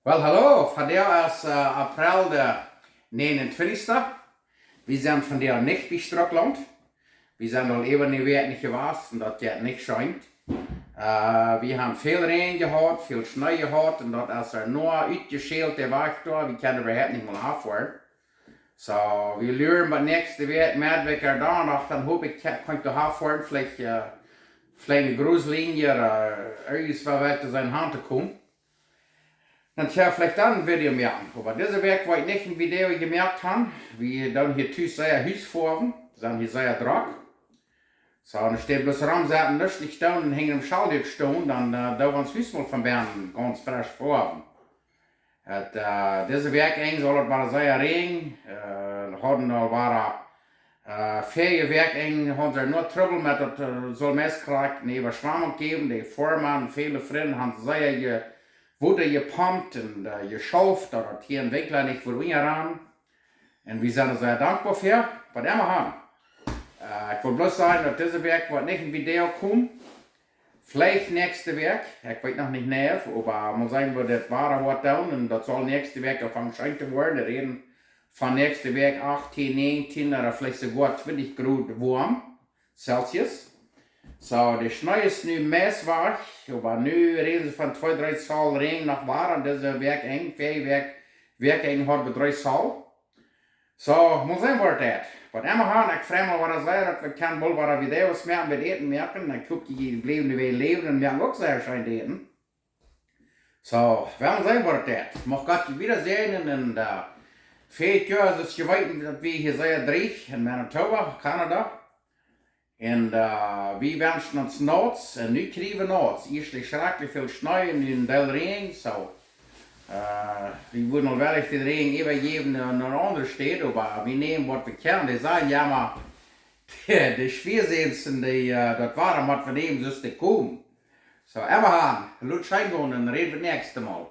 Wel, hallo, vandaag is april de 29e. We zijn vandaag niet bij Schtrucklaunt. We zijn al even een week niet geweest en dat het niet schijnt. We hebben veel regen gehad, veel sneeuw gehad en dat is er nog uitgeschilderd weg door. We kunnen er überhaupt niet meer afvoeren. So, we leren bij nächste week met wekker donderdag, dan hoop ik kan ik de afvoeren, vielleicht een großlinie ergens waar we te zijn hand te komen. Dann kann ich vielleicht dann ein Video machen. Aber diese Werk, wo ich nicht ein Video gemerkt habe, wir dann hier tüß sehr Hüs vor, sind hier sehr drack. So, dann steht bloß rum, sie hatten nicht stehen und hängen im Schalldick stehen, dann da wir uns Hüs mal von Bern ganz frisch vor. Diese Werk eng soll es war sehr Regen, hatten war Ferienwerk eng, haben sie nur Trouble mit, das soll Messkrieg, eine Überschwemmung geben, die Vormann, viele Freunde haben sehr wurde gepumpt und geschauft, dass hier ein Entwickler nicht verringern. Und wir sind sehr dankbar für, was wir haben. Ich will bloß sagen, dass dieses Werk wird nicht in Video kommen. Vielleicht nächste Werk, ich weiß noch nicht näher, aber man sagen wir, das war was down und das soll nächste Werk anfangen scheint zu werden. Wir reden von nächste Werk 18, 19 oder vielleicht sogar 20 Grad warm, Celsius. So, der Schnee ist nun messwach, aber nu reden sie von 2-3 Zoll Regen nach Waren, diese Werk eng, Werk eng hat wir 3 Zoll. So, muss sehen, was das. Was immer haben, ich frage mal, was er sagt, wir können wohl was Videos merken, mit Eten merken, dann guckt die Leben, wie leben und merken auch sehr schön Eten. So, werden wir sehen, was das. Ich möchte Gott wiedersehen und fehlt ja, es ist gewollt, dass wir hier sehr dreich in Manitoba, Kanada. Und wir wünschen uns Nots, nu kriegen wir Nots. Eerst schrecklich viel Schnee und in der Regen, so. Wir würden noch wirklich den Regen übergeben an eine andere Stadt, aber wir nehmen, was wir können. Die sagen ja mal, die Schwersehnsten, das waren, was wir nehmen, sonst die kommen. So, immer haben, Lutsch reingehen und reden wir nächstes Mal.